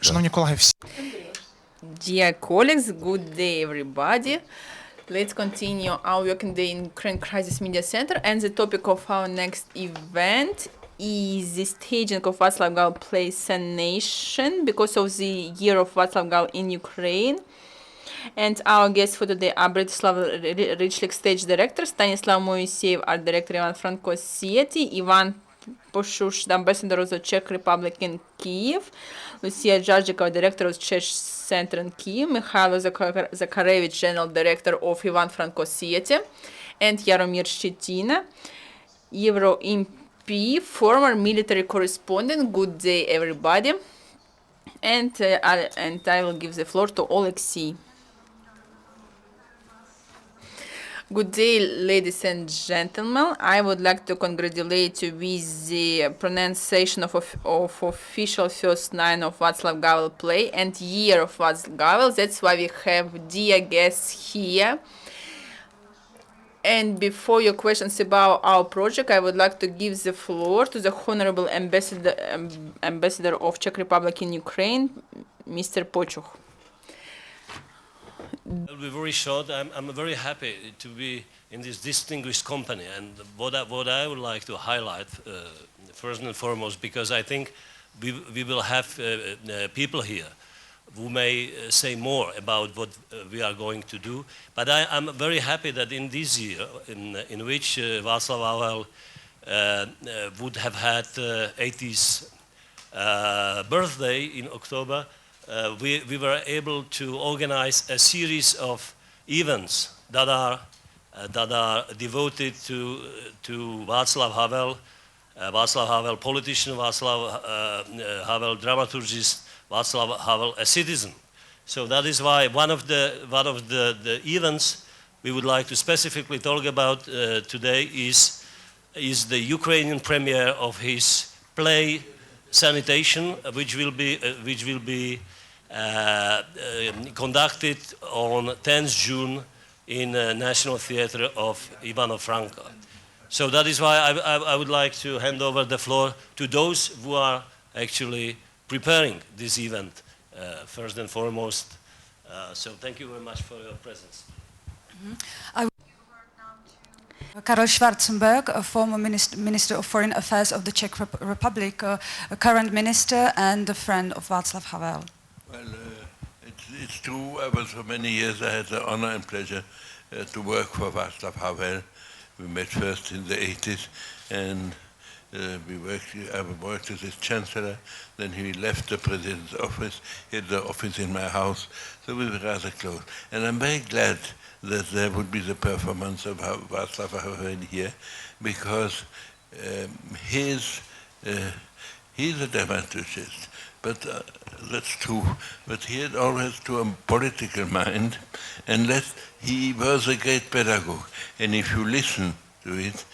Шановні колеги, всі. Dear colleagues, good day everybody. Let's continue our working day in Ukraine Crisis Media Center, and the topic of our next event is the staging of Vaclav Havel play Sanitation because of the year of Vaclav Havel in Ukraine. And our guests for today are Břetislav Rychlík, stage director, Stanislav, Moiseyev, art director, Franko, Počuch, the ambassador of the Czech Republic in Kiev, Lucie, Řehoříková, director of Czech Center in Kiev, Mikhailo Zakharevich, general director of Franko City, and Jaromir Shetina, Euro MP, former military correspondent. Good day, everybody. And I will give the floor to Alexei. Good day, ladies and gentlemen. I would like to congratulate you with the pronunciation of official first line of Vaclav Havel play and year of Vaclav Havel. That's why we have dear guests here. And before your questions about our project, I would like to give the floor to the Honorable Ambassador of Czech Republic in Ukraine, Mr. Počuch. I'll be very short. I'm very happy to be in this distinguished company, and what I would like to highlight first and foremost, because I think we will have people here who may say more about what we are going to do. But I'm very happy that in this year, in which Václav Havel would have had 80th birthday in October, we were able to organize a series of events that are devoted to Václav Havel, politician, Václav Havel, dramaturgist, Václav Havel, a citizen. So that is why one of the events we would like to specifically talk about today is the Ukrainian premiere of his play Sanitation, which will be conducted on 10th June in National Theatre of Franko. So that is why I would like to hand over the floor to those who are actually preparing this event first and foremost. So thank you very much for your presence. Karel Schwarzenberg, a former Minister of Foreign Affairs of the Czech Republic, a current minister and a friend of Václav Havel. Well, it's true. I was for many years. I had the honor and pleasure to work for Václav Havel. We met first in the 80s, and I worked as his chancellor. Then he left the president's office. He had the office in my house, so we were rather close. And I'm very glad that there would be the performance of Václav Havel here, because he's a dramatist. But that's true. But he had always a political mind, and he was a great pedagogue. And if you listen to it,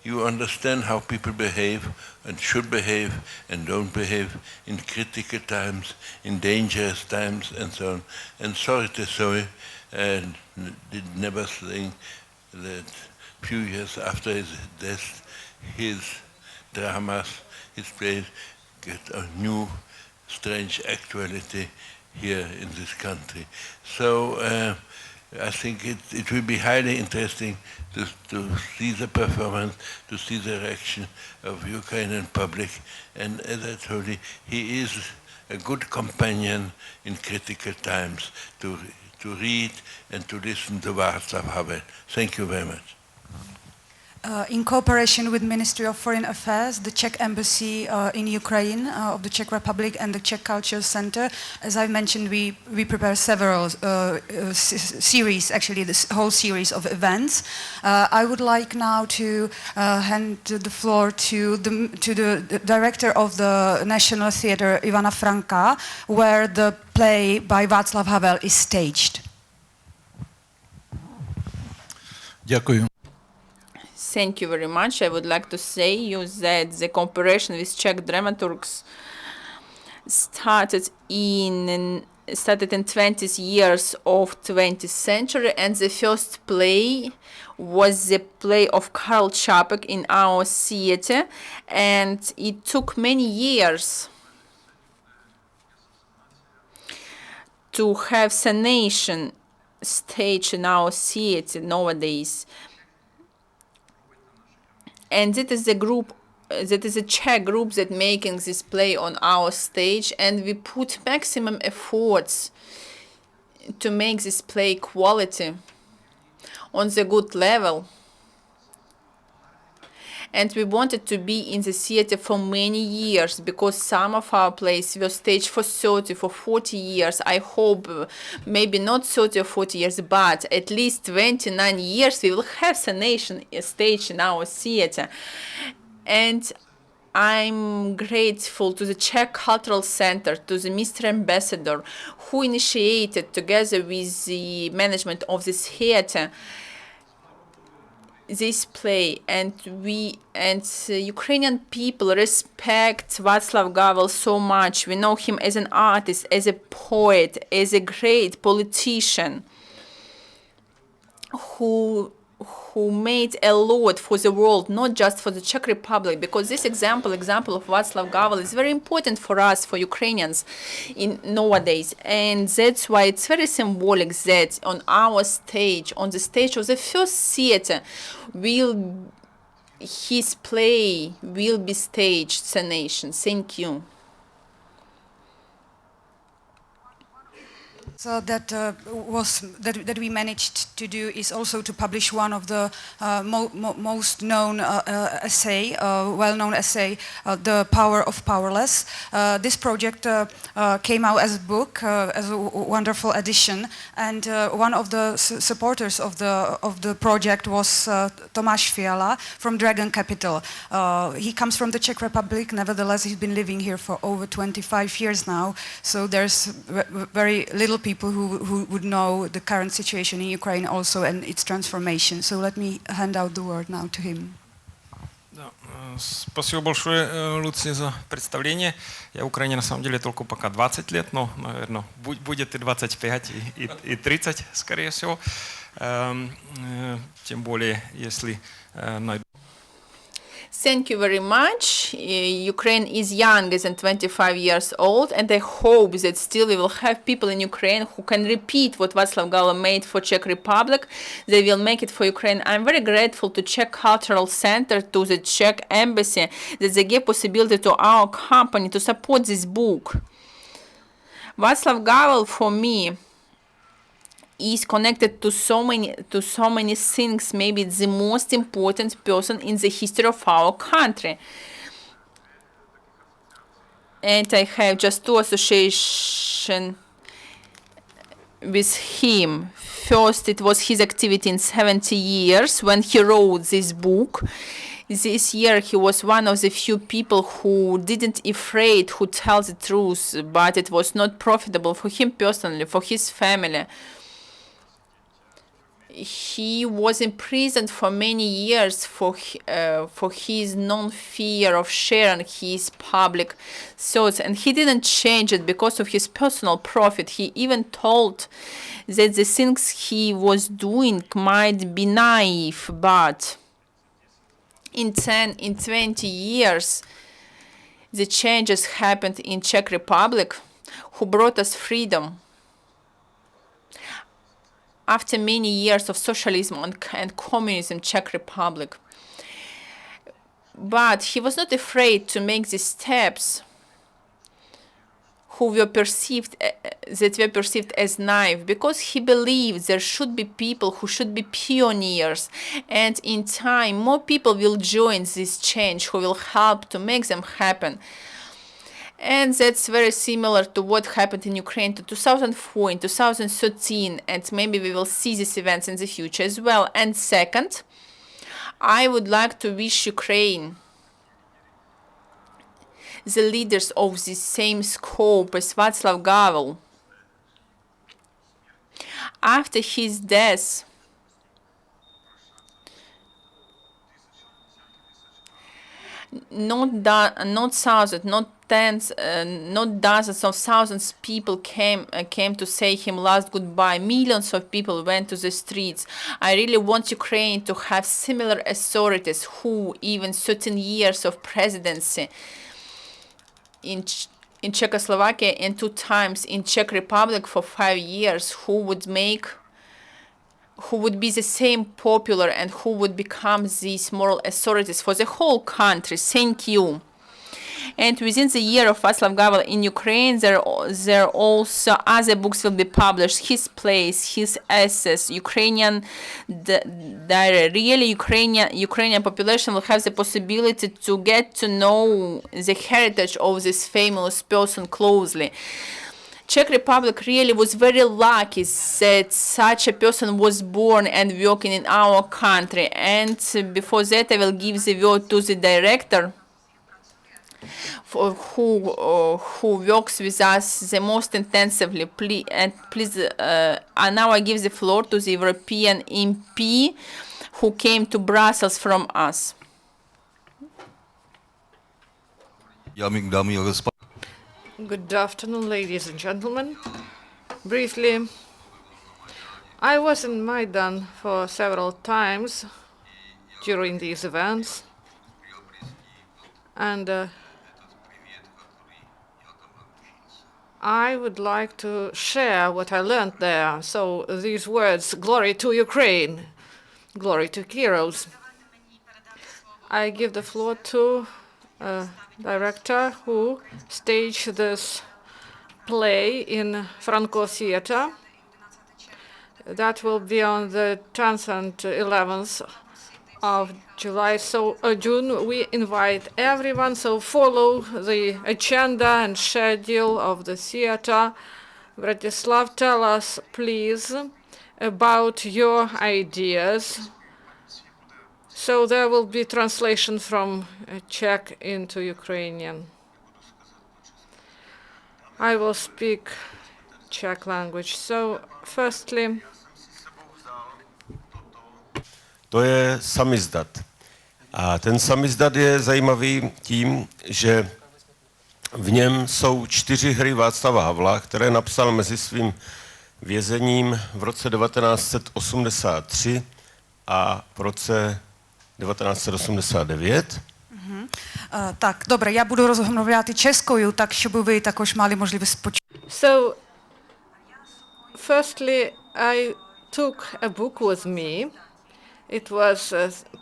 you understand how people behave and should behave and don't behave in critical times, in dangerous times, and so on. And sorry to say, and did never think that few years after his death, his dramas, his plays, get a new, strange actuality here in this country. So I think it will be highly interesting to see the performance, to see the reaction of Ukrainian public. And as I told you, he is a good companion in critical times to read and to listen to Václav Havel. Thank you very much. In cooperation with Ministry of Foreign Affairs, the Czech Embassy in Ukraine of the Czech Republic and the Czech Cultural Center, as I mentioned, we prepare several series, actually this whole series of events. I would like now to hand the floor to the director of the National Theatre, Ivana Franka, where the play by Václav Havel is staged. Дякую. Thank you very much. I would like to say you that the cooperation with Czech dramaturgs started in started in 20th years of 20th century, and the first play was the play of Karel Schwarzenberg in our theater, and it took many years to have Sanitation stage in our theater nowadays. And it is a group, that is a Czech group that making this play on our stage, and we put maximum efforts to make this play quality on the good level. And we wanted to be in the theater for many years, because some of our plays were staged for 30, for 40 years. I hope maybe not 30 or 40 years, but at least 29 years we will have Sanitation stage in our theater. And I'm grateful to the Czech Cultural Center, to the Mr. Ambassador, who initiated, together with the management of this theater, this play. And Ukrainian people respect Vaclav Havel so much. We know him as an artist, as a poet, as a great politician who made a lot for the world, not just for the Czech Republic, because this example of Vaclav Havel is very important for us, for Ukrainians in nowadays. And that's why it's very symbolic that on our stage, on the stage of the first theater, his play will be staged, Sanitation. Thank you. So that we managed to do is also to publish one of the most known well-known essay, The Power of Powerless. This project came out as a book, as a wonderful edition, and one of the supporters of the project was Tomas Fiala from Dragon Capital. He comes from the Czech Republic. Nevertheless, he's been living here for over 25 years now. So there's very little people who would know the current situation in Ukraine also and its transformation. So let me hand out the word now to him. Да, спасибо большое, Lucie, за представление. Я в Украине на самом деле только пока 20 лет, но, наверное, будет и 25, и 30, скорее всего. Тем более, если найду. Thank you very much. Ukraine is younger than 25 years old, and I hope that still we will have people in Ukraine who can repeat what Vaclav Havel made for Czech Republic. They will make it for Ukraine. I'm very grateful to Czech Cultural Center, to the Czech Embassy, that they gave possibility to our company to support this book. Vaclav Havel, for me, is connected to so many things. Maybe it's the most important person in the history of our country. And I have just two associations with him. First, it was his activity in 70 years when he wrote this book. This year, he was one of the few people who didn't afraid, who tell the truth, but it was not profitable for him personally, for his family. He was imprisoned for many years for his non-fear of sharing his public thoughts, and he didn't change it because of his personal profit. He even told that the things he was doing might be naive, but in 20 years, the changes happened in Czech Republic, who brought us freedom. After many years of socialism and communism in Czech Republic. But he was not afraid to make these steps that were perceived as naive, because he believed there should be people who should be pioneers, and in time more people will join this change who will help to make them happen. And that's very similar to what happened in Ukraine in 2004, in 2013, and maybe we will see these events in the future as well. And second, I would like to wish Ukraine, the leaders of the same scope as Vaclav Havel, after his death, not 1,000, not not dozens of thousands people came to say him last goodbye. Millions of people went to the streets. I really want Ukraine to have similar authorities who, even 13 years of presidency in Czechoslovakia and 2 times in Czech Republic for 5 years, who would be the same popular and who would become these moral authorities for the whole country. Thank you. And within the year of Vaclav Havel in Ukraine, there also other books will be published. His plays, his essays, Ukrainian diary. Really, Ukrainian population will have the possibility to get to know the heritage of this famous person closely. Czech Republic really was very lucky that such a person was born and working in our country. And before that, I will give the word to the director who works with us the most intensively. Please, now I give the floor to the European MP who came to Brussels from us. Good afternoon, ladies and gentlemen. Briefly, I was in Maidan for several times during these events, and I would like to share what I learned there. So these words, glory to Ukraine, glory to heroes. I give the floor to director who staged this play in Franko Theater. That will be on the 10th and 11th of July. So June, we invite everyone, so follow the agenda and schedule of the theater. Břetislav, tell us, please, about your ideas. So there will be translation from Czech into Ukrainian. I will speak Czech language. So firstly, to je samizdat. A ten samizdat je zajímavý tím, že v něm jsou 4 hry Václava Havla, které napsal mezi svým vězením v roce 1983 a v roce 1989. Так, добре, я буду розмовляти чеською, так щоб ви також мали можливість почути. So firstly, I took a book with me. It was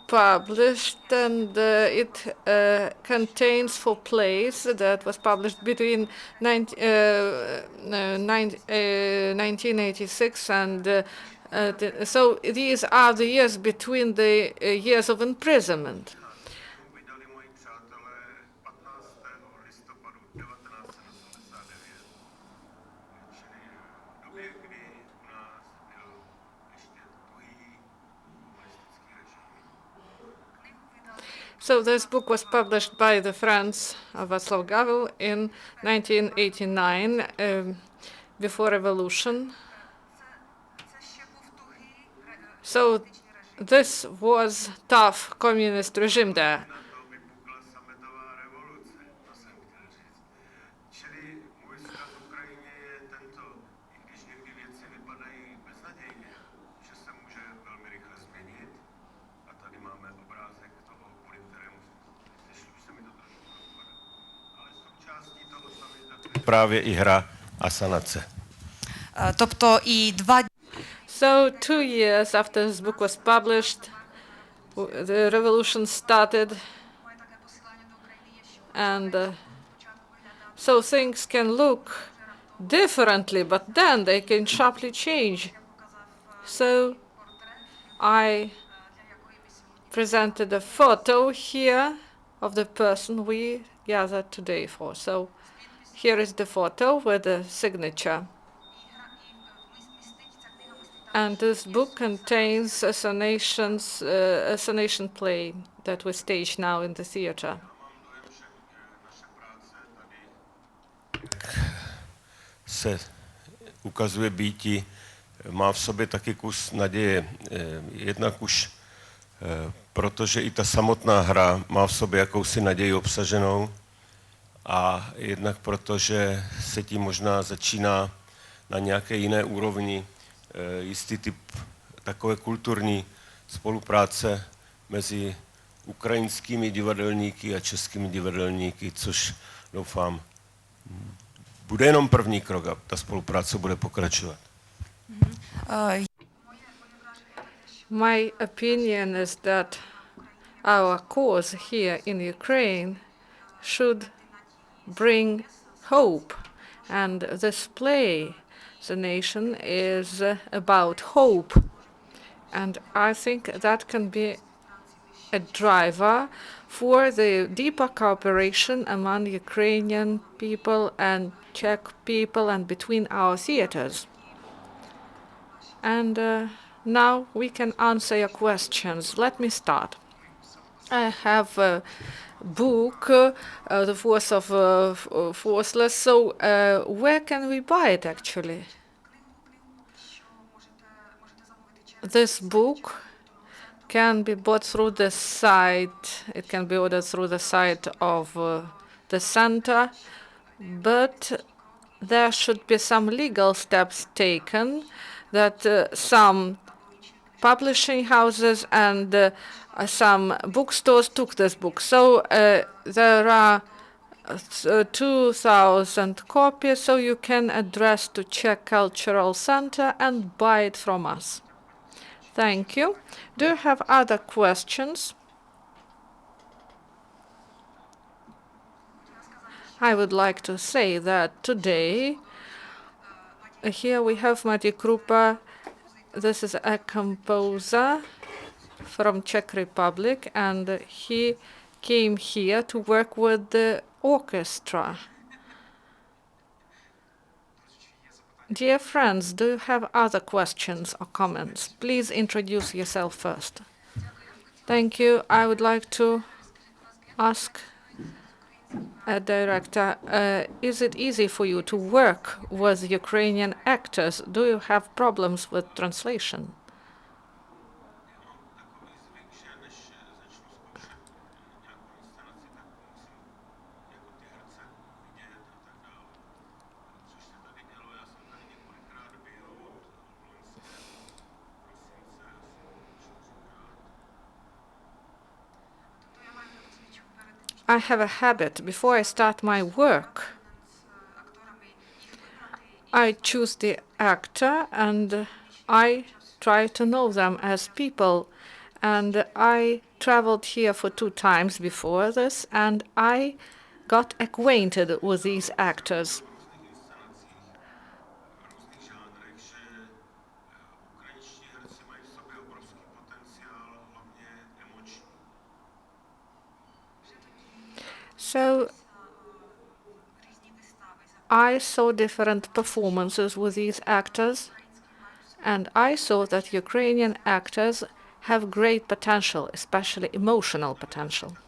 published, and it contains 4 plays that was published between 1986 and so these are the years between the years of imprisonment. So this book was published by the friends of Vaclav Havel in 1989, before revolution. So this was tough communist regime there. Právě i hra Asanace. Тобто і 2 So 2 years after this book was published, the revolution started, and so things can look differently, but then they can sharply change. So I presented a photo here of the person we gathered today for. So here is the photo with the signature. And this book contains a Sanation play that we stage now in the theater. Se ukazuje býti, má v sobě taky kus naděje. Jednak už protože i ta samotná hra má v sobě jakousi naději obsaženou a jednak proto, že se tím možná začíná na nějaké jiné úrovni jistý typ takové kulturní spolupráce mezi ukrajinskými divadelníky a českými divadelníky, což doufám bude jenom první krok a ta spolupráce bude pokračovat. My opinion is that our cause here in Ukraine should bring hope, and this play, The Nation, is about hope. And I think that can be a driver for the deeper cooperation among Ukrainian people and Czech people and between our theaters. And now we can answer your questions. Let me start. I have a book, The Force of Forceless. So where can we buy it, actually? This book can be bought through the site. It can be ordered through the site of the center, but there should be some legal steps taken that some publishing houses and some bookstores took this book. So there are 2,000 copies, so you can address to Czech Cultural Center and buy it from us. Thank you. Do you have other questions? I would like to say that today, here we have Mati Krupa. This is a composer from Czech Republic, and he came here to work with the orchestra. Dear friends, do you have other questions or comments? Please introduce yourself first. Thank you. I would like to ask a director, is it easy for you to work with Ukrainian actors? Do you have problems with translation? I have a habit. Before I start my work, I choose the actor and I try to know them as people. And I traveled here for 2 times before this, and I got acquainted with these actors. So I saw different performances with these actors, and I saw that Ukrainian actors have great potential, especially emotional potential.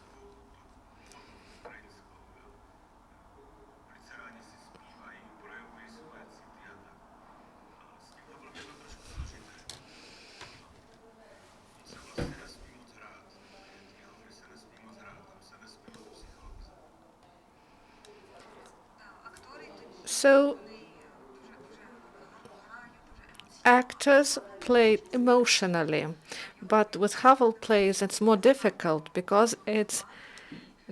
So actors play emotionally, but with Havel plays it's more difficult because it's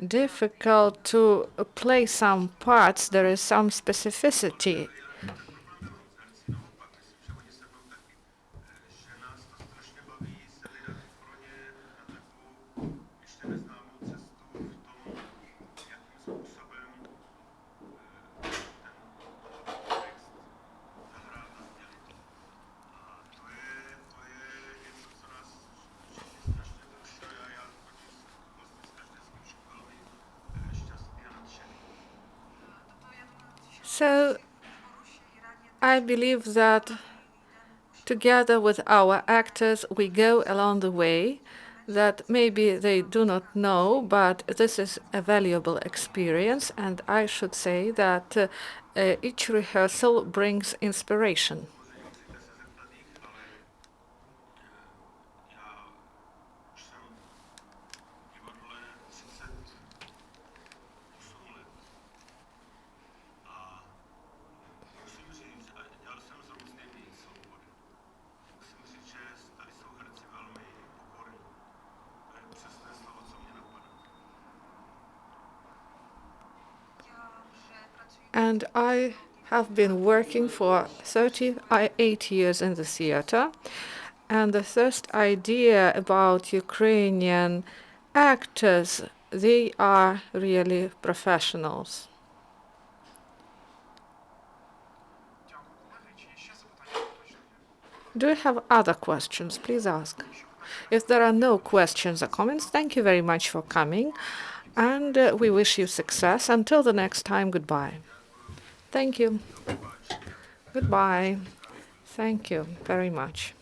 difficult to play some parts. There is some specificity. So I believe that together with our actors, we go along the way that maybe they do not know, but this is a valuable experience, and I should say that each rehearsal brings inspiration. And I have been working for 38 years in the theater. And the first idea about Ukrainian actors, they are really professionals. Do you have other questions? Please ask. If there are no questions or comments, thank you very much for coming. And we wish you success. Until the next time, goodbye. Thank you. Goodbye. Thank you very much.